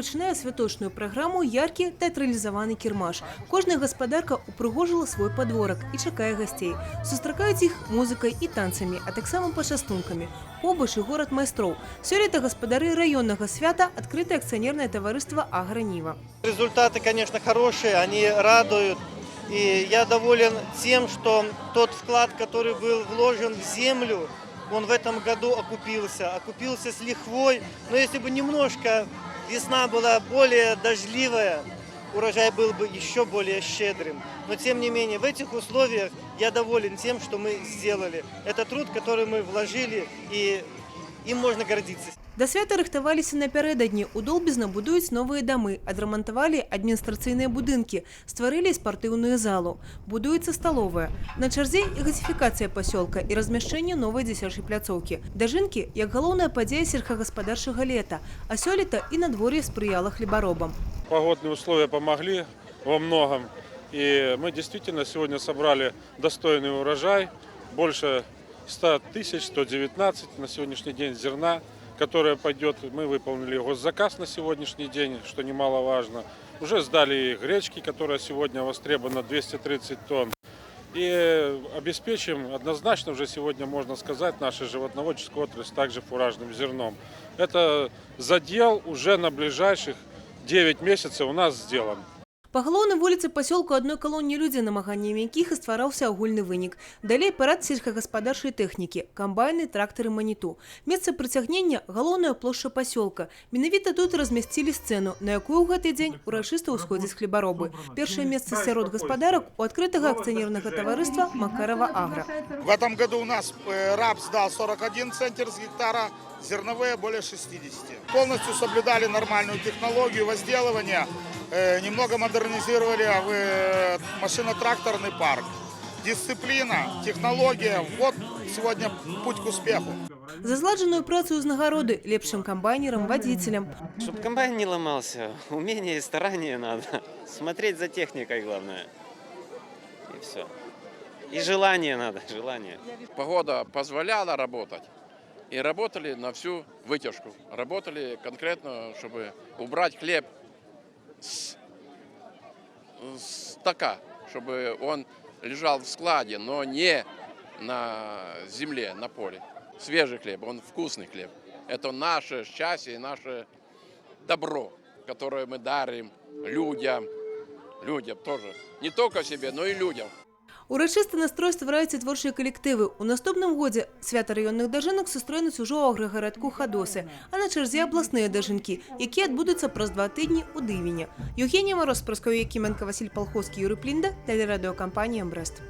розпочинає святочну програму яркий театралізований кірмаш. Кожна господарка упригожила свій подворок і чекає гостей. Зустрічають їх музикою і танцями, а так само пошастунками. Побач і город майстров. Сьогодні господари районного свята відкрите акціонерне товариство «Агронива». Результаты, конечно, хорошие, они радуют. И я доволен тем, что тот вклад, который был вложен в землю, он в этом году окупился с лихвой. Но если бы немножко весна была более дождливая, урожай был бы еще более щедрым. Но тем не менее, в этих условиях я доволен тем, что мы сделали. Это труд, который мы вложили, и им можно гордиться. До свята рыхтаваліся напярэдадні. У Долбізна будуюць новыя дамы, адрамантавалі адміністрацыйныя будынкі, стварылі спартыўную залу. Будуецца сталовая. На чарзе і газіфікацыя пасёлка і размяшчэнне новай дзіцячай пляцоўкі. Дажынкі як галоўная падзея сельскагаспадарчага лета, а сёлета і надвор'е спрыяла хлеборобам. Погодные условия помогли во многом. И мы действительно сегодня собрали достойный урожай. Больше 100 тысяч, 119 на сегодняшний день зерна, которое пойдет. Мы выполнили госзаказ на сегодняшний день, что немаловажно. Уже сдали гречки, которая сегодня востребована 230 тонн. И обеспечим однозначно, уже сегодня можно сказать, нашу животноводческую отрасль также фуражным зерном. Это задел уже на ближайших 9 месяцев у нас сделан. Па галоўнай вуліцы пасёлку адной калоніі людзей, намаганнямі якіх і ствараўся агульны вынік. Далей парад сельскагаспадарчай тэхнікі, камбайны, трактары, маніту. Месца прыцягнення – галоўная плошча пасёлка. Менавіта тут размясцілі сцэну, на якую ў гэты дзень урачыста ўсходзяць хлебаробы. Першае месца сярод гаспадарак у адкрытага акцыянернага таварыства «Макарова Агро». В этом году у нас рапс дал 41 центнер с гектара, зерновые более 60. Полностью соблюдали нормальную технологию возделывания, немного модернизировали машино-тракторный парк. Дисциплина, технология – вот сегодня путь к успеху. За зладжаную працу ўзнагароды лепшым комбайнерам, водителям. Чтобы комбайн не ломался, умение и старание надо. Смотреть за техникой главное. И все. И желание надо, желание. Погода позволяла работать. И работали на всю вытяжку. Работали конкретно, чтобы убрать хлеб с стока, чтобы он лежал в складе, но не на земле, на поле. Свежий хлеб, он вкусный хлеб. Это наше счастье и наше добро, которое мы дарим людям. Людям тоже. Не только себе, но и людям. Урачысты настрой ствараюцца творчыя калектывы. У наступным годзе свята раённых дажынак сустрэнуць ужо ў аграгарадку Хадосы, а на чарзе абласныя дажынкі, якія адбудуцца праз 2 тыдні ў Дывіне. Евгенія Мороз, Праскоў Якименко, Василь Полховский, Юрий Плинда, телерадиокомпания «Брест».